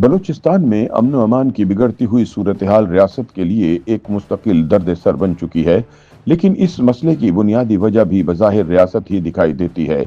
بلوچستان میں امن و امان کی بگڑتی ہوئی صورتحال ریاست کے لیے ایک مستقل درد سر بن چکی ہے، لیکن اس مسئلے کی بنیادی وجہ بھی بظاہر ریاست ہی دکھائی دیتی ہے۔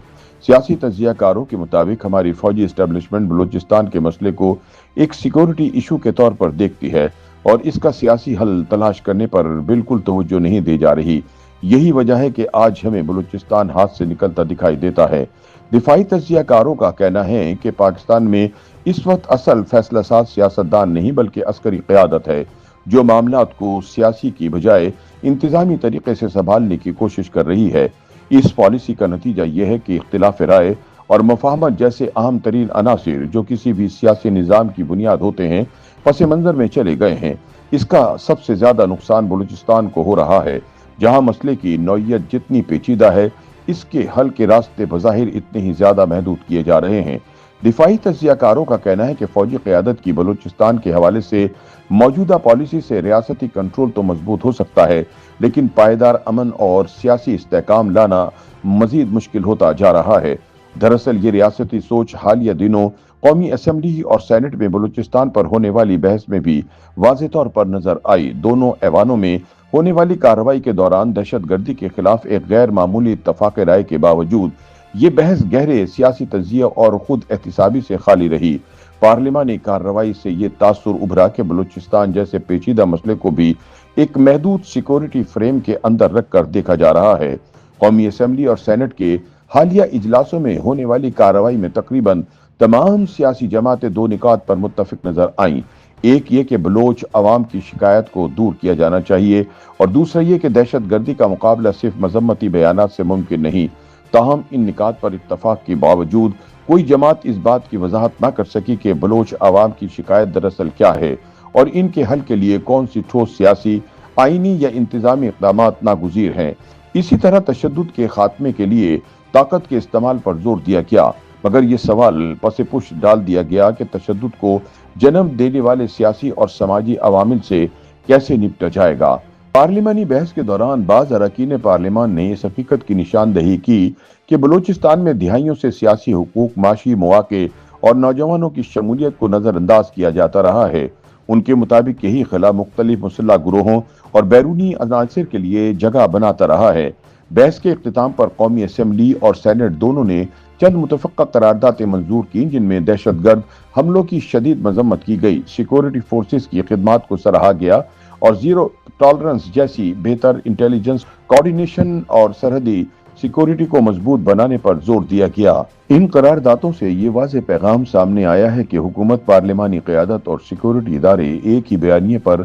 سیاسی تجزیہ کاروں کے مطابق ہماری فوجی اسٹیبلشمنٹ بلوچستان کے مسئلے کو ایک سیکورٹی ایشو کے طور پر دیکھتی ہے اور اس کا سیاسی حل تلاش کرنے پر بالکل توجہ نہیں دی جا رہی۔ یہی وجہ ہے کہ آج ہمیں بلوچستان ہاتھ سے نکلتا دکھائی دیتا ہے۔ دفاعی تجزیہ کاروں کا کہنا ہے کہ پاکستان میں اس وقت اصل فیصلہ ساز سیاستدان نہیں بلکہ عسکری قیادت ہے، جو معاملات کو سیاسی کی بجائے انتظامی طریقے سے سنبھالنے کی کوشش کر رہی ہے۔ اس پالیسی کا نتیجہ یہ ہے کہ اختلاف رائے اور مفاہمت جیسے اہم ترین عناصر جو کسی بھی سیاسی نظام کی بنیاد ہوتے ہیں، پس منظر میں چلے گئے ہیں۔ اس کا سب سے زیادہ نقصان بلوچستان کو ہو رہا ہے، جہاں مسئلے کی نوعیت جتنی پیچیدہ ہے، اس کے حل کے راستے بظاہر اتنے ہی زیادہ محدود کیے جا رہے ہیں۔ دفاعی تجزیہ کاروں کا کہنا ہے کہ فوجی قیادت کی بلوچستان کے حوالے سے موجودہ پالیسی سے ریاستی کنٹرول تو مضبوط ہو سکتا ہے، لیکن پائیدار امن اور سیاسی استحکام لانا مزید مشکل ہوتا جا رہا ہے۔ دراصل یہ ریاستی سوچ حالیہ دنوں قومی اسمبلی اور سینٹ میں بلوچستان پر ہونے والی بحث میں بھی واضح طور پر نظر آئی۔ دونوں ایوانوں میں ہونے والی کارروائی کے دوران دہشت گردی کے خلاف ایک غیر معمولی اتفاق رائے کے باوجود یہ بحث گہرے سیاسی تجزیہ اور خود احتسابی سے خالی رہی۔ پارلیمانی کارروائی سے یہ تاثر ابھرا کہ بلوچستان جیسے پیچیدہ مسئلے کو بھی ایک محدود سیکورٹی فریم کے اندر رکھ کر دیکھا جا رہا ہے۔ قومی اسمبلی اور سینٹ کے حالیہ اجلاسوں میں ہونے والی کارروائی میں تقریباً تمام سیاسی جماعتیں دو نکات پر متفق نظر آئیں۔ ایک یہ کہ بلوچ عوام کی شکایت کو دور کیا جانا چاہیے اور دوسرا یہ کہ دہشت گردی کا مقابلہ صرف مذمتی بیانات سے ممکن نہیں۔ تاہم ان نکات پر اتفاق کے باوجود کوئی جماعت اس بات کی وضاحت نہ کر سکی کہ بلوچ عوام کی شکایت دراصل کیا ہے اور ان کے حل کے لیے کون سی ٹھوس سیاسی، آئینی یا انتظامی اقدامات ناگزیر ہیں۔ اسی طرح تشدد کے خاتمے کے لیے طاقت کے استعمال پر زور دیا گیا، مگر یہ سوال پس پش ڈال دیا گیا کہ تشدد کو جنم دینے والے سیاسی اور سماجی عوامل سے کیسے نپٹا جائے گا۔ پارلیمانی بحث کے دوران بعض اراکین پارلیمان نے اس حقیقت کی نشاندہی کی کہ بلوچستان میں دہائیوں سے سیاسی حقوق، معاشی مواقع اور نوجوانوں کی شمولیت کو نظر انداز کیا جاتا رہا ہے۔ ان کے مطابق یہی خلا مختلف مسلح گروہوں اور بیرونی عناصر کے لیے جگہ بناتا رہا ہے۔ بحث کے اختتام پر قومی اسمبلی اور سینٹ دونوں نے چند متفقہ قراردادیں منظور کیں، جن میں دہشت گرد حملوں کی شدید مذمت کی گئی، سیکورٹی فورسز کی خدمات کو سراہا گیا اور زیرو ٹالرنس جیسی بہتر انٹیلیجنس کوارڈینیشن اور سرحدی سیکورٹی کو مضبوط بنانے پر زور دیا گیا۔ ان قراردادوں سے یہ واضح پیغام سامنے آیا ہے کہ حکومت، پارلیمانی قیادت اور سیکورٹی ادارے ایک ہی بیانیے پر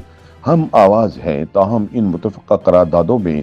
ہم آواز ہیں۔ تاہم ان متفقہ قراردادوں میں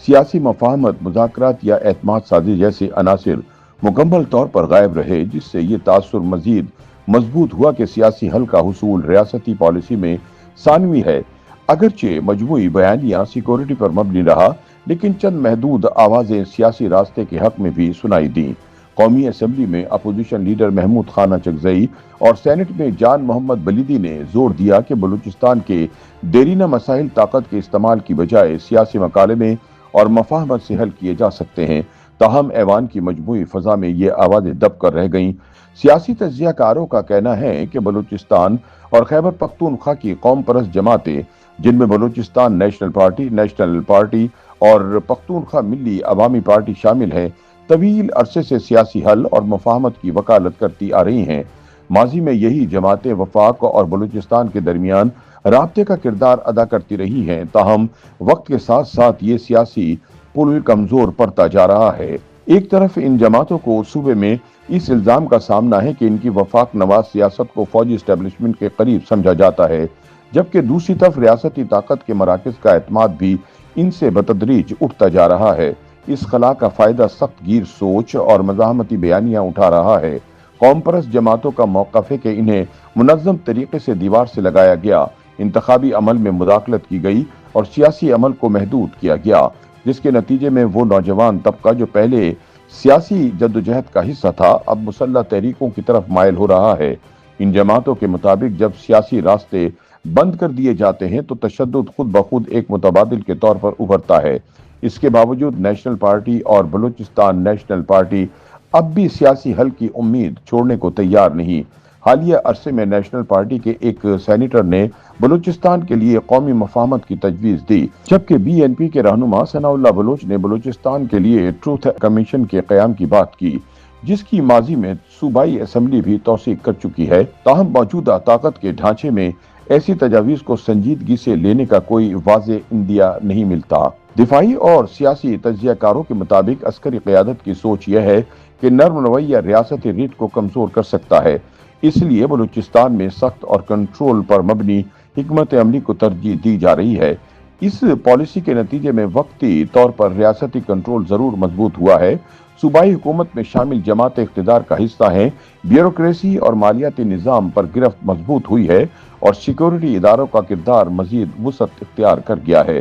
سیاسی مفاہمت، مذاکرات یا اعتماد سازی جیسے عناصر مکمل طور پر غائب رہے، جس سے یہ تاثر مزید مضبوط ہوا کہ سیاسی حل کا حصول ریاستی پالیسی میں ثانوی ہے۔ اگرچہ مجموعی بیانیہ سیکورٹی پر مبنی رہا، لیکن چند محدود آوازیں سیاسی راستے کے حق میں بھی سنائی دیں۔ قومی اسمبلی میں اپوزیشن لیڈر محمود خانہ چکزئی اور سینٹ میں جان محمد بلیدی نے زور دیا کہ بلوچستان کے دیرینہ مسائل طاقت کے استعمال کی بجائے سیاسی مکالمے اور مفاہمت سے حل کیے جا سکتے ہیں۔ تاہم ایوان کی مجموعی فضا میں یہ آوازیں دب کر رہ گئیں۔ سیاسی تجزیہ کاروں کا کہنا ہے کہ بلوچستان اور خیبر پختونخوا کی قوم پرست جماعتیں، جن میں بلوچستان نیشنل پارٹی اور پختونخوا ملی عوامی پارٹی شامل ہیں، طویل عرصے سے سیاسی حل اور مفاہمت کی وکالت کرتی آ رہی ہیں۔ ماضی میں یہی جماعتیں وفاق اور بلوچستان کے درمیان رابطے کا کردار ادا کرتی رہی ہیں، تاہم وقت کے ساتھ ساتھ یہ سیاسی پل کمزور پڑتا جا رہا ہے۔ ایک طرف ان جماعتوں کو صوبے میں اس الزام کا سامنا ہے کہ ان کی وفاق نواز سیاست کو فوجی اسٹیبلشمنٹ کے قریب سمجھا جاتا ہے، جبکہ دوسری طرف ریاستی طاقت کے مراکز کا اعتماد بھی ان سے بتدریج اٹھتا جا رہا ہے۔ اس خلا کا فائدہ سخت گیر سوچ اور مزاحمتی بیانیاں اٹھا رہا ہے۔ قوم پرست جماعتوں کا موقف ہے کہ انہیں منظم طریقے سے دیوار سے لگایا گیا، انتخابی عمل میں مداخلت کی گئی اور سیاسی عمل کو محدود کیا گیا، جس کے نتیجے میں وہ نوجوان طبقہ جو پہلے سیاسی جدوجہد کا حصہ تھا، اب مسلح تحریکوں کی طرف مائل ہو رہا ہے۔ ان جماعتوں کے مطابق جب سیاسی راستے بند کر دیے جاتے ہیں تو تشدد خود بخود ایک متبادل کے طور پر ابھرتا ہے۔ اس کے باوجود نیشنل پارٹی اور بلوچستان نیشنل پارٹی اب بھی سیاسی حل کی امید چھوڑنے کو تیار نہیں۔ حالیہ عرصے میں نیشنل پارٹی کے ایک سینیٹر نے بلوچستان کے لیے قومی مفاہمت کی تجویز دی، جبکہ بی این پی کے رہنما ثناء اللہ بلوچ نے بلوچستان کے لیے ٹروتھ کمیشن کے قیام کی بات کی، جس کی ماضی میں صوبائی اسمبلی بھی توثیق کر چکی ہے۔ تاہم موجودہ طاقت کے ڈھانچے میں ایسی تجاویز کو سنجیدگی سے لینے کا کوئی واضح عندیہ نہیں ملتا۔ دفاعی اور سیاسی تجزیہ کاروں کے مطابق عسکری قیادت کی سوچ یہ ہے کہ نرم رویہ ریاستی ریٹ کو کمزور کر سکتا ہے، اس لیے بلوچستان میں سخت اور کنٹرول پر مبنی حکمت عملی کو ترجیح دی جا رہی ہے۔ اس پالیسی کے نتیجے میں وقتی طور پر ریاستی کنٹرول ضرور مضبوط ہوا ہے، صوبائی حکومت میں شامل جماعت اقتدار کا حصہ ہیں، بیوروکریسی اور مالیاتی نظام پر گرفت مضبوط ہوئی ہے اور سیکورٹی اداروں کا کردار مزید وسعت اختیار کر گیا ہے۔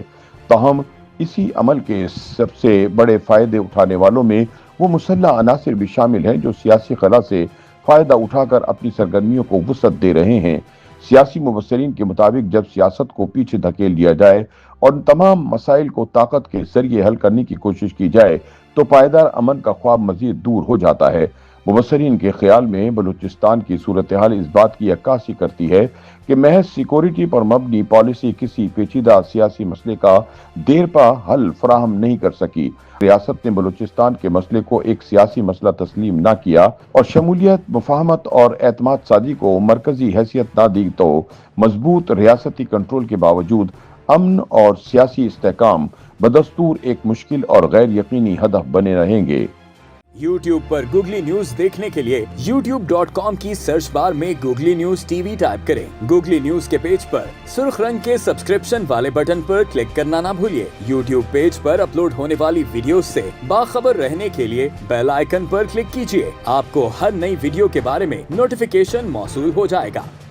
تاہم اسی عمل کے سب سے بڑے فائدے اٹھانے والوں میں وہ مسلح عناصر بھی شامل ہیں جو سیاسی خلا سے فائدہ اٹھا کر اپنی سرگرمیوں کو وسعت دے رہے ہیں۔ سیاسی مبصرین کے مطابق جب سیاست کو پیچھے دھکیل دیا جائے اور ان تمام مسائل کو طاقت کے ذریعے حل کرنے کی کوشش کی جائے تو پائیدار امن کا خواب مزید دور ہو جاتا ہے۔ مبصرین کے خیال میں بلوچستان کی صورتحال اس بات کی عکاسی کرتی ہے کہ محض سیکورٹی پر مبنی پالیسی کسی پیچیدہ سیاسی مسئلے کا دیر پا حل فراہم نہیں کر سکی۔ ریاست نے بلوچستان کے مسئلے کو ایک سیاسی مسئلہ تسلیم نہ کیا اور شمولیت، مفاہمت اور اعتماد سازی کو مرکزی حیثیت نہ دی تو مضبوط ریاستی کنٹرول کے باوجود امن اور سیاسی استحکام بدستور ایک مشکل اور غیر یقینی ہدف بنے رہیں گے۔ یوٹیوب پر گوگلی نیوز دیکھنے کے لیے youtube.com کی سرچ بار میں googly news T V type کریں۔ گوگلی نیوز کے پیج پر سرخ رنگ کے سبسکرپشن والے بٹن پر کلک کرنا نہ بھولیے۔ یوٹیوب پیج پر اپلوڈ ہونے والی ویڈیوز سے باخبر رہنے کے لیے بیل آئیکن پر کلک کیجیے۔ آپ کو ہر نئی ویڈیو کے بارے میں نوٹیفیکیشن موصول ہو جائے گا۔